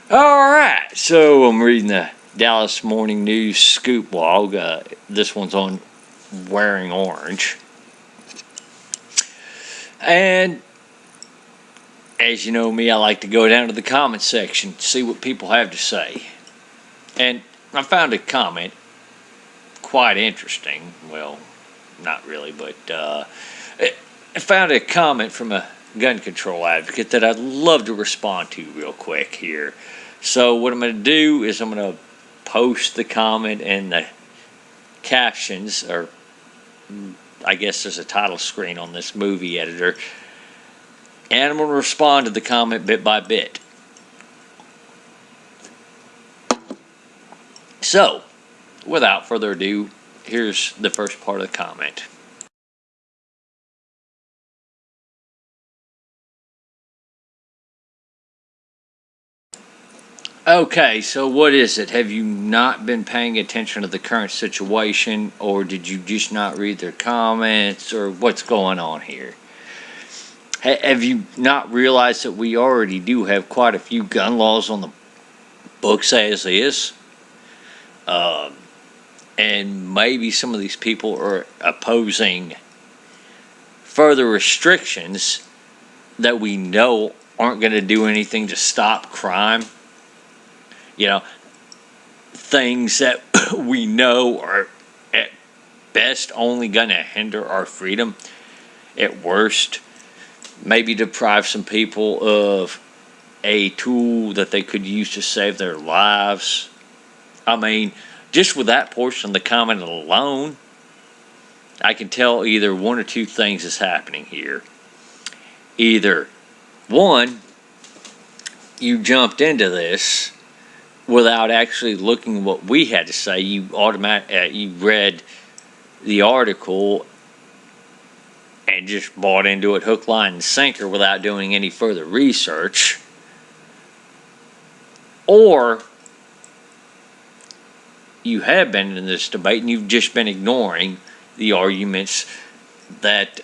All right, so I'm reading the Dallas Morning News Scoop blog. This one's on wearing orange. And as you know me, I like to go down to the comment section, see what people have to say. And I found a comment quite interesting. Well, not really, but I found a comment from a gun control advocate that I'd love to respond to real quick here. So what I'm going to do is I'm going to post the comment and the captions, or I guess there's a title screen on this movie editor, and I'm going to respond to the comment bit by bit. So, without further ado, here's the first part of the comment. Okay, so what is it? Have you not been paying attention to the current situation, or did you just not read their comments, or what's going on here? Have you not realized that we already do have quite a few gun laws on the books as is? And maybe some of these people are opposing further restrictions that we know aren't going to do anything to stop crime. You know, things that we know are at best only going to hinder our freedom, at worst maybe deprive some people of a tool that they could use to save their lives. I mean, just with that portion of the comment alone, I can tell either one or two things is happening here. Either one, you jumped into this without actually looking at what we had to say. You read the article and just bought into it hook, line, and sinker without doing any further research. Or you have been in this debate and you've just been ignoring the arguments that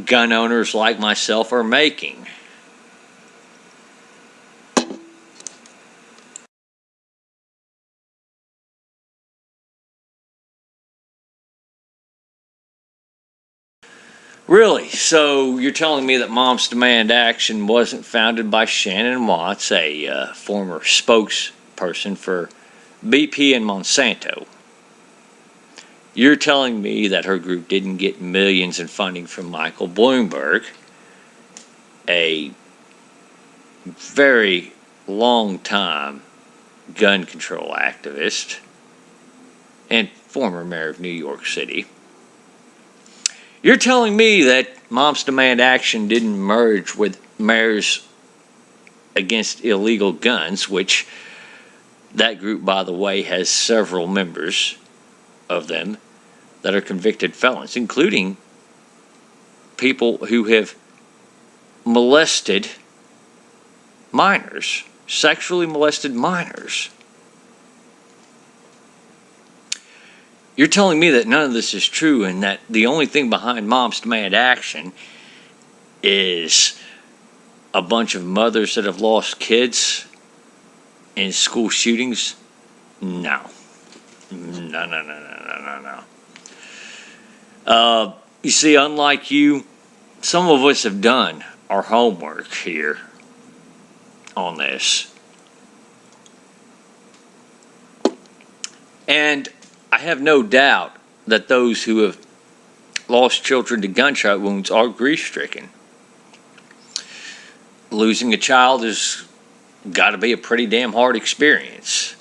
gun owners like myself are making. Really? So you're telling me that Moms Demand Action wasn't founded by Shannon Watts, a former spokesperson for BP and Monsanto? You're telling me that her group didn't get millions in funding from Michael Bloomberg, a very long-time gun control activist and former mayor of New York City. You're telling me that Moms Demand Action didn't merge with Mayors Against Illegal Guns, which that group, by the way, has several members of them that are convicted felons, including people who have molested minors, sexually molested minors. You're telling me that none of this is true and that the only thing behind Moms Demand Action is a bunch of mothers that have lost kids in school shootings? No. No. You see, unlike you, some of us have done our homework here on this. And I have no doubt that those who have lost children to gunshot wounds are grief-stricken. Losing a child has got to be a pretty damn hard experience.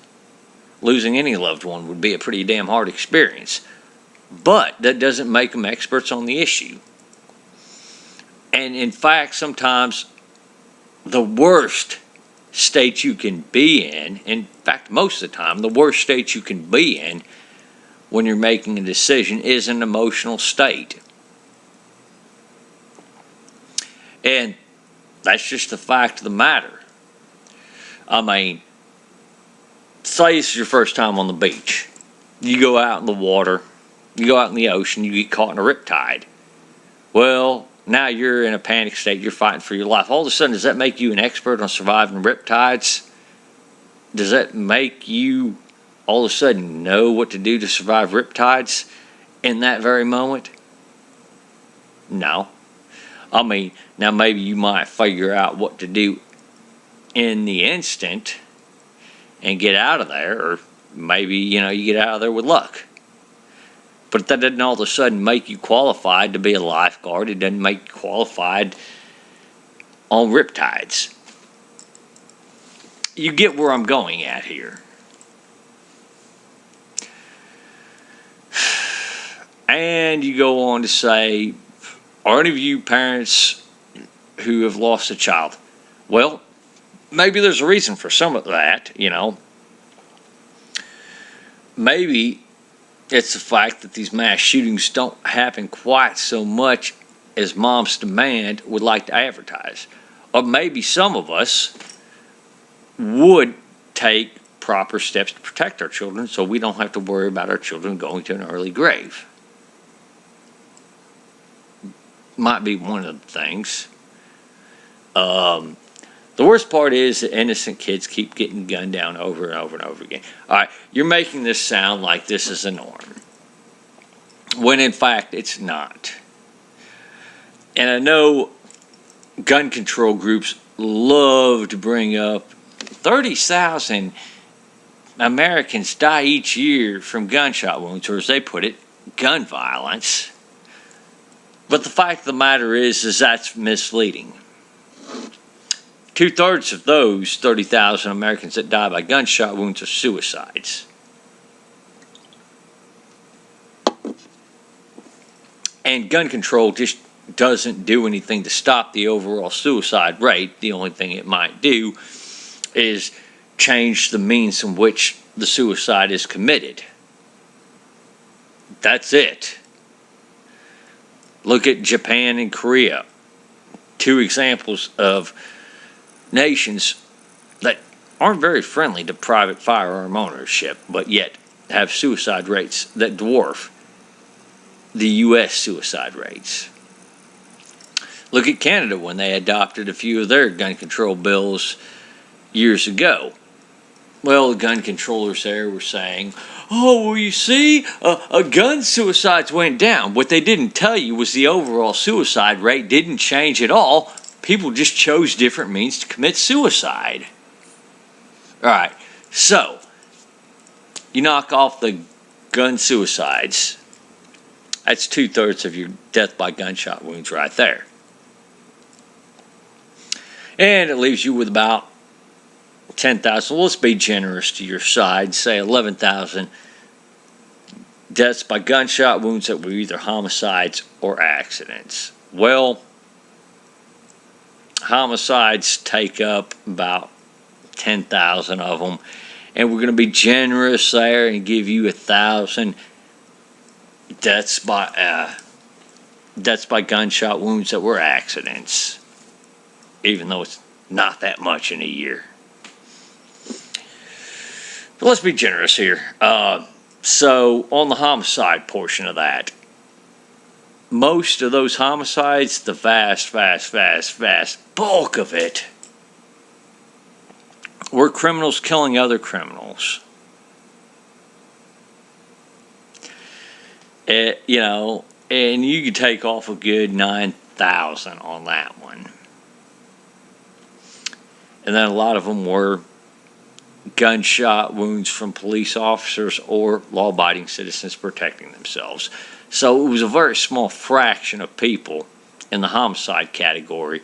Losing any loved one would be a pretty damn hard experience. But that doesn't make them experts on the issue. And in fact, sometimes the worst state you can be in fact, most of the time, the worst state you can be in when you're making a decision is an emotional state. And that's just the fact of the matter. I mean, say this is your first time on the beach. You go out in the water, you go out in the ocean, you get caught in a riptide. Well, now you're in a panic state, you're fighting for your life. All of a sudden, does that make you an expert on surviving riptides? Does that make you all of a sudden know what to do to survive riptides in that very moment? No. I mean, now maybe you might figure out what to do in the instant and get out of there, or maybe, you get out of there with luck. But that doesn't all of a sudden make you qualified to be a lifeguard. It doesn't make you qualified on riptides. You get where I'm going at here. And you go on to say, are any of you parents who have lost a child? Well, maybe there's a reason for some of that, Maybe it's the fact that these mass shootings don't happen quite so much as moms demand would like to advertise. Or maybe some of us would take proper steps to protect our children so we don't have to worry about our children going to an early grave. Might be one of the things. The worst part is that innocent kids keep getting gunned down over and over and over again. All right, you're making this sound like this is a norm, when in fact it's not. And I know gun control groups love to bring up 30,000 Americans die each year from gunshot wounds, or as they put it, gun violence. But the fact of the matter is that's misleading. 2/3 of those 30,000 Americans that die by gunshot wounds are suicides. And gun control just doesn't do anything to stop the overall suicide rate. The only thing it might do is change the means in which the suicide is committed. That's it. Look at Japan and Korea. Two examples of nations that aren't very friendly to private firearm ownership, but yet have suicide rates that dwarf the U.S. suicide rates. Look at Canada when they adopted a few of their gun control bills years ago. Well, the gun controllers there were saying, oh, well, you see, gun suicides went down. What they didn't tell you was the overall suicide rate didn't change at all. People just chose different means to commit suicide. All right, so you knock off the gun suicides. That's 2/3 of your death by gunshot wounds right there. And it leaves you with about 10,000. Well, let's be generous to your side. Say 11,000 deaths by gunshot wounds that were either homicides or accidents. Well, homicides take up about 10,000 of them, and we're going to be generous there and give you 1,000 deaths by gunshot wounds that were accidents, even though it's not that much in a year. But let's be generous here. So on the homicide portion of that, most of those homicides, the vast bulk of it, were criminals killing other criminals. And you could take off a good 9,000 on that one. And then a lot of them were gunshot wounds from police officers or law-abiding citizens protecting themselves. So it was a very small fraction of people in the homicide category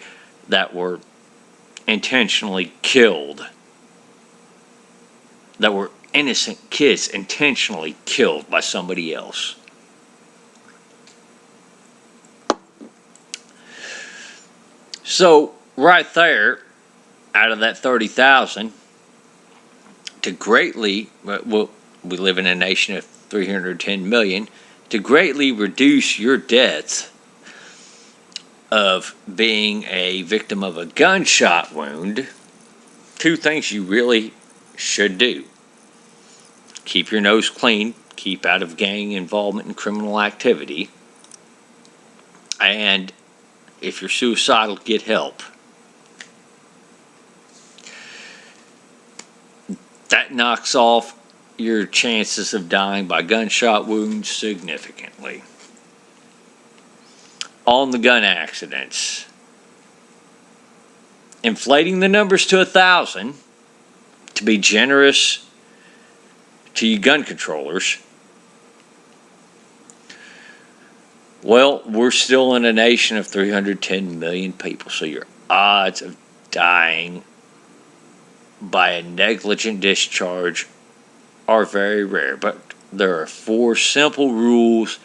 that were intentionally killed, that were innocent kids intentionally killed by somebody else. So right there, out of that 30,000, to greatly, well, we live in a nation of 310 million, to greatly reduce your deaths of being a victim of a gunshot wound, two things you really should do. Keep your nose clean, keep out of gang involvement and criminal activity, and if you're suicidal, get help. That knocks off your chances of dying by gunshot wounds significantly. On the gun accidents, inflating the numbers to 1,000 to be generous to you gun controllers. Well, we're still in a nation of 310 million people, so your odds of dying by a negligent discharge are very rare. But there are 4 simple rules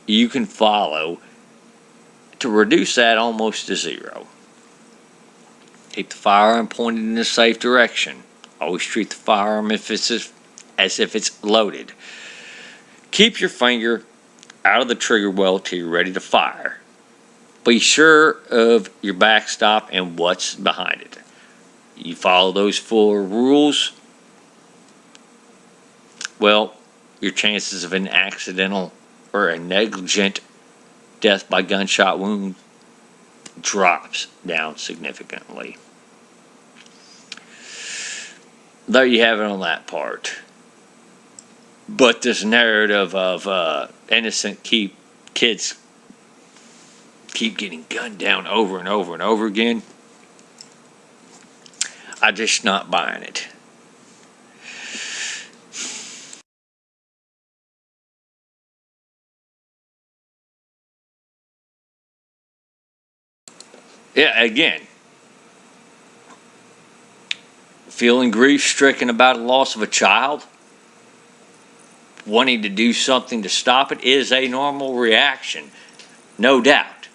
you can follow to reduce that almost to zero. Keep the firearm pointed in a safe direction. Always treat the firearm as if it's loaded. Keep your finger out of the trigger well till you're ready to fire. Be sure of your backstop and what's behind it. You follow those 4 rules, well, your chances of an accidental or a negligent death by gunshot wound drops down significantly. There you have it on that part. But this narrative of innocent kids keep getting gunned down over and over and over again, I'm just not buying it. Yeah, again, feeling grief-stricken about the loss of a child, wanting to do something to stop it is a normal reaction, no doubt.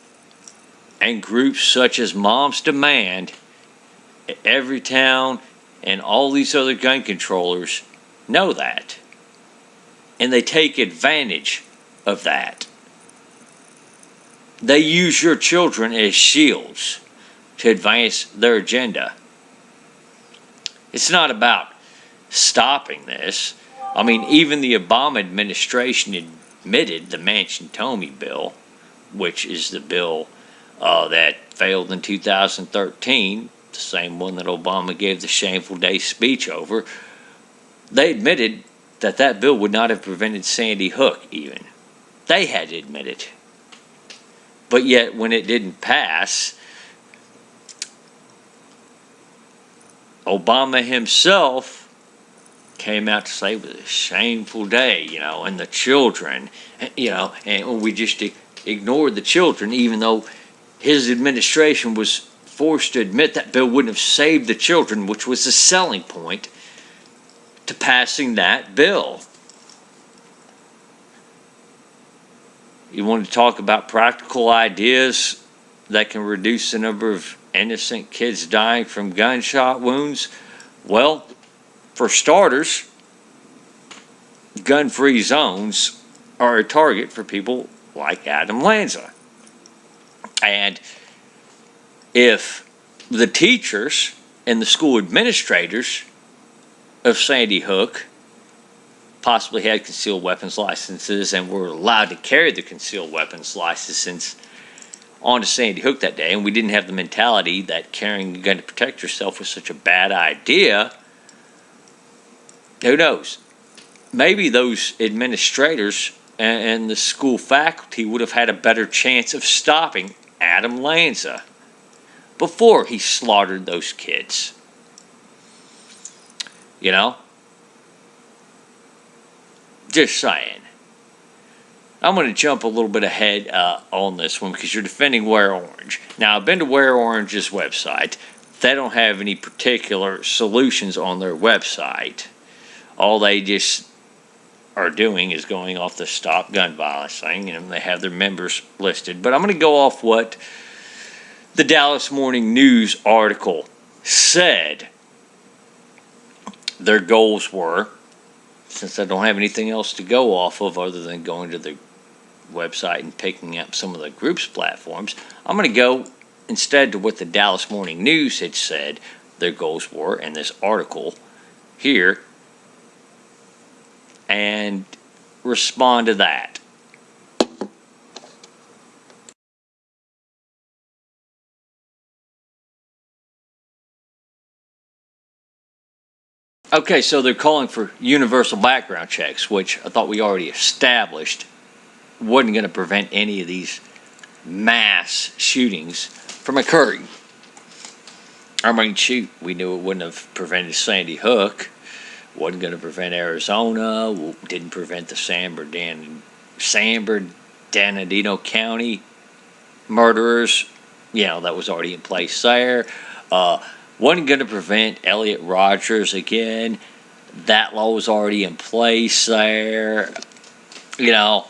And groups such as Moms Demand, Everytown, and all these other gun controllers know that. And they take advantage of that. They use your children as shields to advance their agenda. It's not about stopping this. I mean, even the Obama administration admitted the Manchin-Tomei bill, which is the bill that failed in 2013, the same one that Obama gave the shameful day speech over. They admitted that that bill would not have prevented Sandy Hook even. They had to admit it. But yet, when it didn't pass, Obama himself came out to say it was a shameful day, and the children, and we just ignored the children, even though his administration was forced to admit that bill wouldn't have saved the children, which was the selling point to passing that bill. You want to talk about practical ideas that can reduce the number of innocent kids dying from gunshot wounds? Well, for starters, gun-free zones are a target for people like Adam Lanza. And if the teachers and the school administrators of Sandy Hook possibly had concealed weapons licenses and were allowed to carry the concealed weapons license onto Sandy Hook that day, and we didn't have the mentality that carrying a gun to protect yourself was such a bad idea, who knows? Maybe those administrators and the school faculty would have had a better chance of stopping Adam Lanza before he slaughtered those kids. Just saying. I'm going to jump a little bit ahead on this one because you're defending Wear Orange. Now, I've been to Wear Orange's website. They don't have any particular solutions on their website. All they just are doing is going off the Stop Gun Violence thing, and they have their members listed. But I'm going to go off what the Dallas Morning News article said their goals were, since I don't have anything else to go off of other than going to the website and picking up some of the group's platforms. I'm going to go instead to what the Dallas Morning News had said their goals were in this article here and respond to that. Okay, so they're calling for universal background checks, which I thought we already established wasn't going to prevent any of these mass shootings from occurring. I mean, shoot, we knew it wouldn't have prevented Sandy Hook, wasn't going to prevent Arizona, didn't prevent the San Bernardino County murderers. You know, that was already in place there. Wasn't going to prevent Elliot Rogers again. That law was already in place there. You know,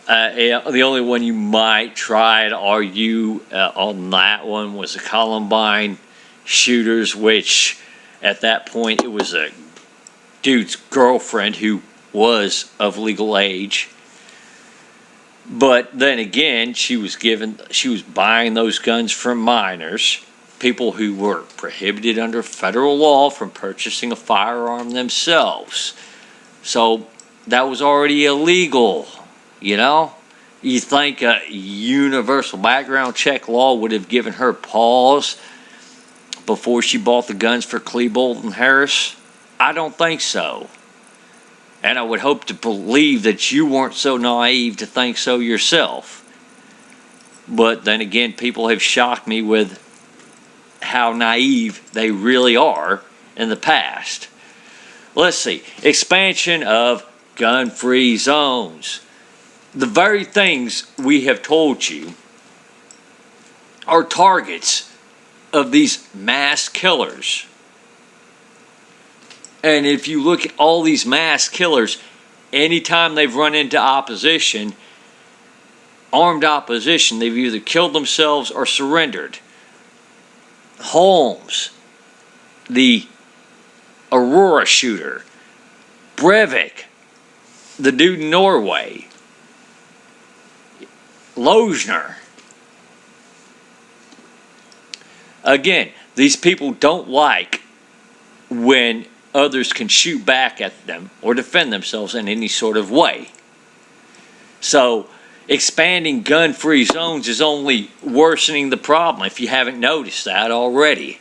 the only one you might try to argue on that one was the Columbine shooters, which at that point it was a dude's girlfriend who was of legal age. But then again, she was buying those guns from minors, people who were prohibited under federal law from purchasing a firearm themselves. So that was already illegal, you know? You think a universal background check law would have given her pause before she bought the guns for Klebold and Harris? I don't think so. And I would hope to believe that you weren't so naive to think so yourself. But then again, people have shocked me with how naive they really are in the past. Let's see. Expansion of gun-free zones. The very things we have told you are targets of these mass killers. And if you look at all these mass killers, anytime they've run into opposition, armed opposition, they've either killed themselves or surrendered. Holmes, the Aurora shooter, Breivik, the dude in Norway, Losner. Again, these people don't like when others can shoot back at them or defend themselves in any sort of way. So expanding gun-free zones is only worsening the problem, if you haven't noticed that already.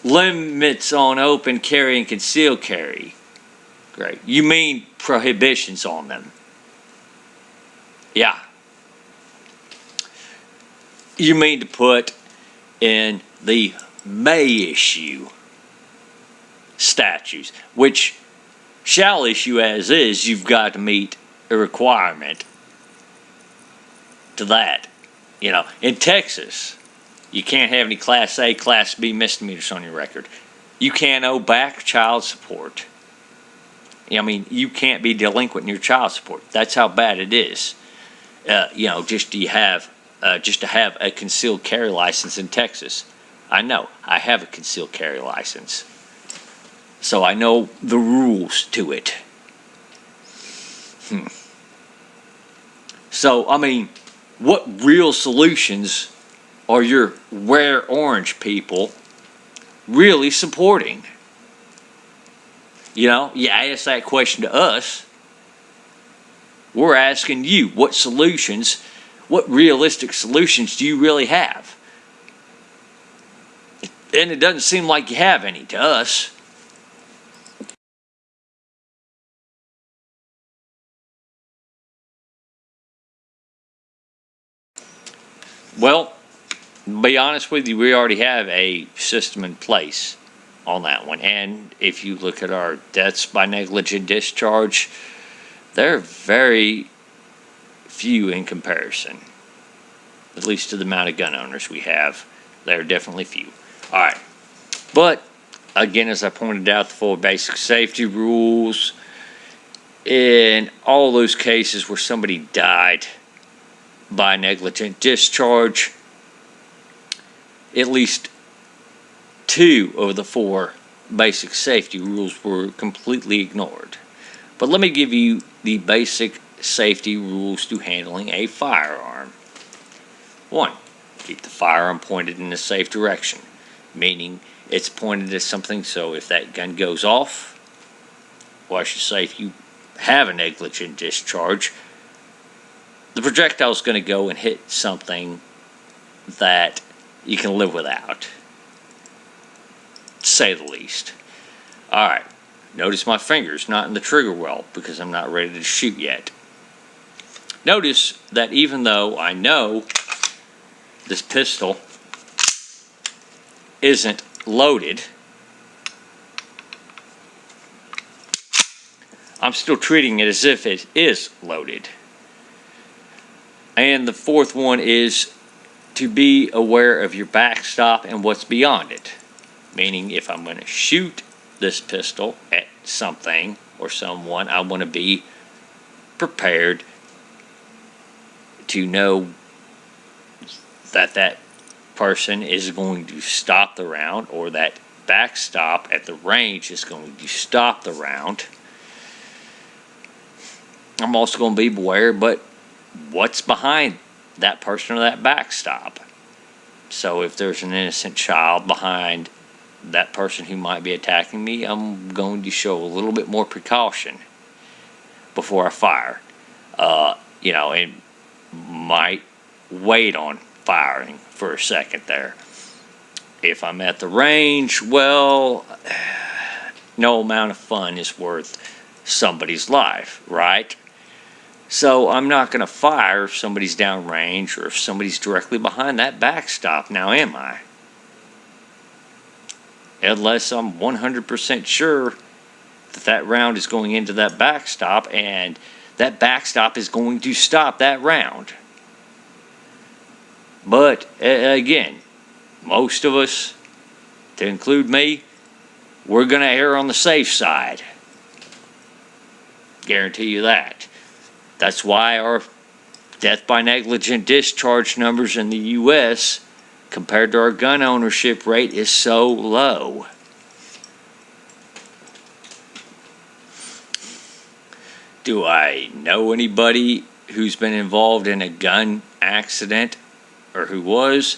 Limits on open carry and concealed carry. Great. You mean prohibitions on them? Yeah. You mean to put in the may issue statutes, which shall issue as is. You've got to meet a requirement to that. You know, in Texas, you can't have any Class A, Class B misdemeanors on your record. You can't owe back child support. I mean, you can't be delinquent in your child support. That's how bad it is. You know, just to have a concealed carry license in Texas. I know, I have a concealed carry license. So I know the rules to it. So, I mean, what real solutions are your rare orange people really supporting? You know, you ask that question to us. We're asking you, what realistic solutions do you really have? And it doesn't seem like you have any to us. Well, to be honest with you, we already have a system in place on that one. And if you look at our deaths by negligent discharge, they're very few in comparison. At least to the amount of gun owners we have. They're definitely few. Alright. But, again, as I pointed out, the 4 basic safety rules, in all those cases where somebody died by negligent discharge, at least 2 of the 4 basic safety rules were completely ignored. But let me give you the basic safety rules to handling a firearm. 1. Keep the firearm pointed in a safe direction, meaning it's pointed at something, so if that gun goes off, or I should say if you have a negligent discharge, the projectile is going to go and hit something that you can live without. to say the least. All right, notice my finger's not in the trigger well because I'm not ready to shoot yet. Notice that even though I know this pistol isn't loaded, I'm still treating it as if it is loaded. And the fourth one is to be aware of your backstop and what's beyond it. Meaning, if I'm going to shoot this pistol at something or someone, I want to be prepared to know that that person is going to stop the round, or that backstop at the range is going to stop the round. I'm also going to be aware, but what's behind that person or that backstop? So if there's an innocent child behind that person who might be attacking me, I'm going to show a little bit more precaution before I fire. And might wait on firing for a second there. If I'm at the range, well, no amount of fun is worth somebody's life, right? So I'm not going to fire if somebody's downrange or if somebody's directly behind that backstop, now am I? Unless I'm 100% sure that that round is going into that backstop and that backstop is going to stop that round. But again, most of us, to include me, we're going to err on the safe side. Guarantee you that. That's why our death by negligent discharge numbers in the U.S. compared to our gun ownership rate is so low. Do I know anybody who's been involved in a gun accident or who was?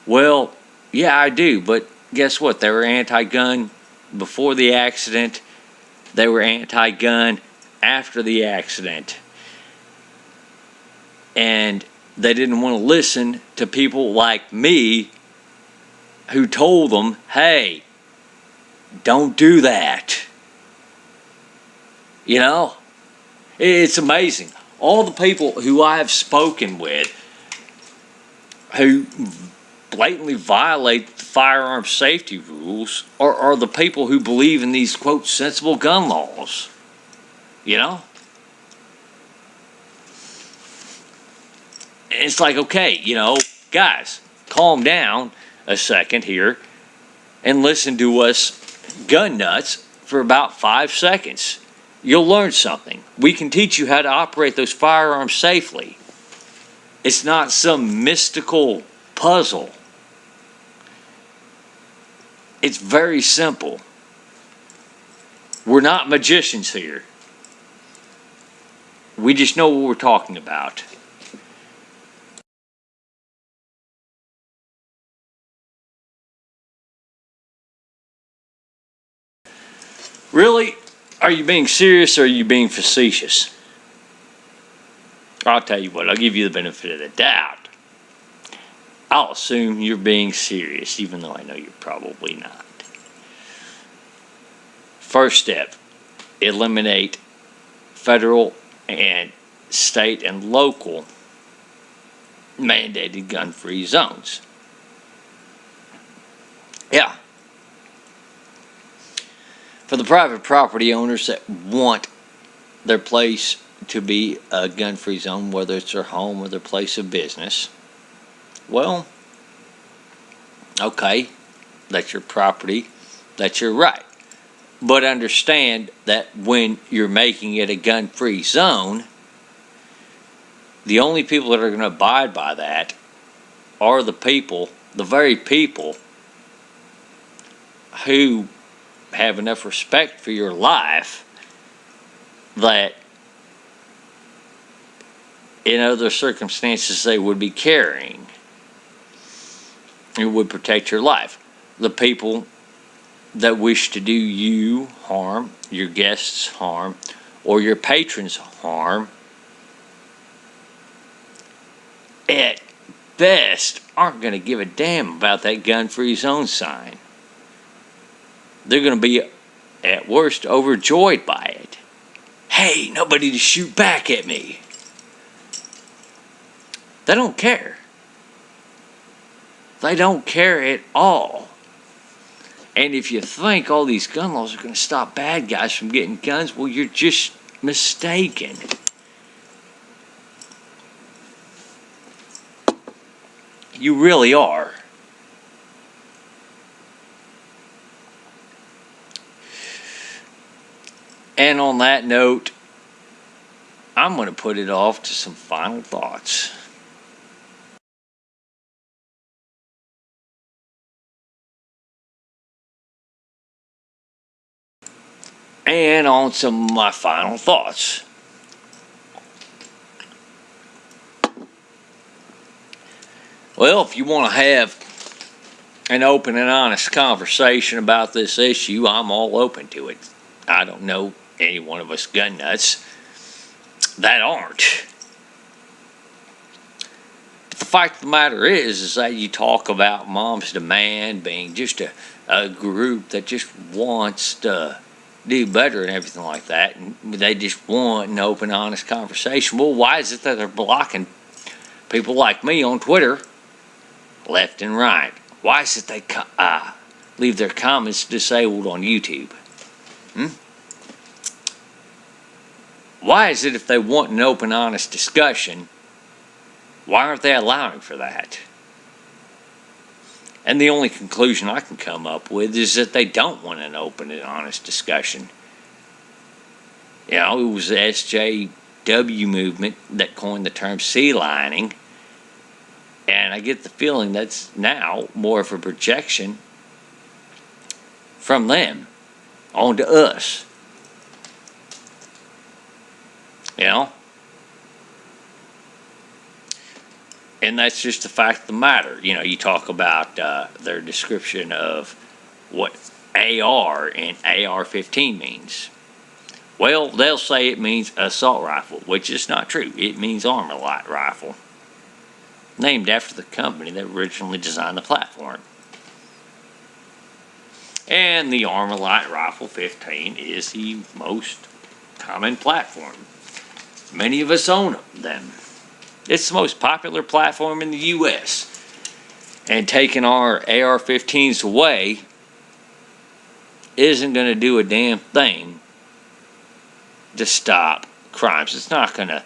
Well, yeah, I do, but guess what? They were anti-gun before the accident. They were anti-gun after the accident. And they didn't want to listen to people like me who told them, hey, don't do that. You know? It's amazing. All the people who I have spoken with who blatantly violate the firearm safety rules are the people who believe in these, quote, sensible gun laws. You know? And it's like, okay, guys, calm down a second here and listen to us gun nuts for about 5 seconds. You'll learn something. We can teach you how to operate those firearms safely. It's not some mystical puzzle. It's very simple. We're not magicians here. We just know what we're talking about. Really? Are you being serious or are you being facetious? I'll tell you what, I'll give you the benefit of the doubt. I'll assume you're being serious, even though I know you're probably not. First step, eliminate federal and state and local mandated gun-free zones. Yeah. For the private property owners that want their place to be a gun-free zone, whether it's their home or their place of business, well, okay, that's your property, that's your right. But understand that when you're making it a gun-free zone, the only people that are going to abide by that are the very people who have enough respect for your life that in other circumstances they would be carrying. It would protect your life. The people that wish to do you harm, your guests harm, or your patrons harm, at best aren't going to give a damn about that gun-free zone sign. they're going to be, at worst, overjoyed by it. Hey, nobody to shoot back at me. They don't care. They don't care at all. And if you think all these gun laws are going to stop bad guys from getting guns, well, you're just mistaken. You really are. And on that note, I'm going to put it off to some final thoughts. And on some of my final thoughts. Well, if you want to have an open and honest conversation about this issue, I'm all open to it. I don't know any one of us gun nuts that aren't. But the fact of the matter is that you talk about Mom's Demand being just a group that just wants to do better and everything like that, and they just want an open, honest conversation. Well, why is it that they're blocking people like me on Twitter left and right? Why is it they leave their comments disabled on YouTube? Why is it if they want an open, honest discussion, why aren't they allowing for that? And the only conclusion I can come up with is that they don't want an open and honest discussion. You know, it was the SJW movement that coined the term sea lining. And I get the feeling that's now more of a projection from them onto us. You know? And that's just the fact of the matter. You know, you talk about their description of what AR and AR-15 means. Well, they'll say it means assault rifle, which is not true. It means armor-light rifle, named after the company that originally designed the platform. And the Armor-Light Rifle 15 is the most common platform. Many of us own them. It's the most popular platform in the U.S. And taking our AR-15s away isn't going to do a damn thing to stop crimes. It's not going to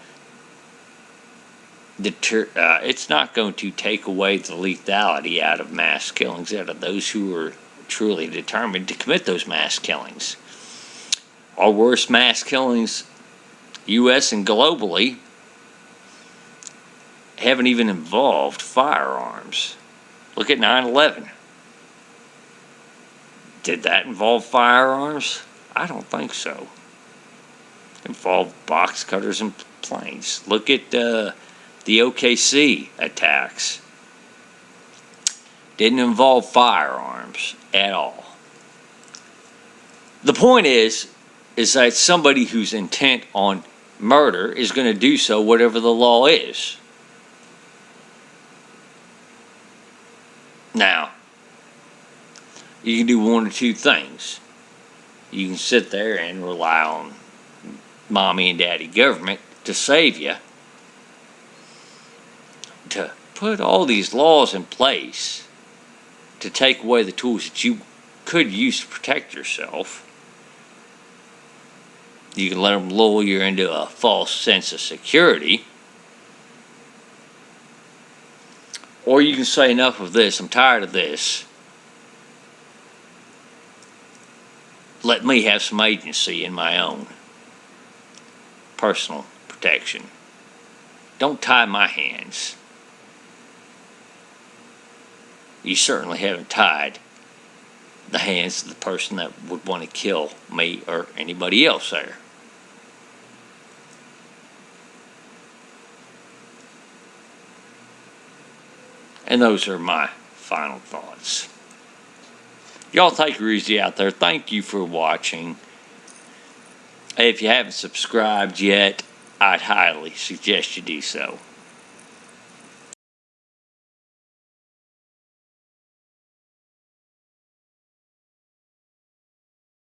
deter. It's not going to take away the lethality out of mass killings, out of those who are truly determined to commit those mass killings. Our worst mass killings, U.S. and globally, haven't even involved firearms. Look at 9/11. Did that involve firearms? I don't think so. It involved box cutters and planes. Look at the OKC attacks. Didn't involve firearms at all. The point is that somebody who's intent on murder is going to do so whatever the law is. Now, you can do one or two things. You can sit there and rely on mommy and daddy government to save you, to put all these laws in place to take away the tools that you could use to protect yourself. You can let them lull you into a false sense of security. Or you can say, enough of this, I'm tired of this. Let me have some agency in my own personal protection. Don't tie my hands. You certainly haven't tied the hands of the person that would want to kill me or anybody else there. And those are my final thoughts. Y'all take her easy out there. Thank you for watching. If you haven't subscribed yet, I'd highly suggest you do so.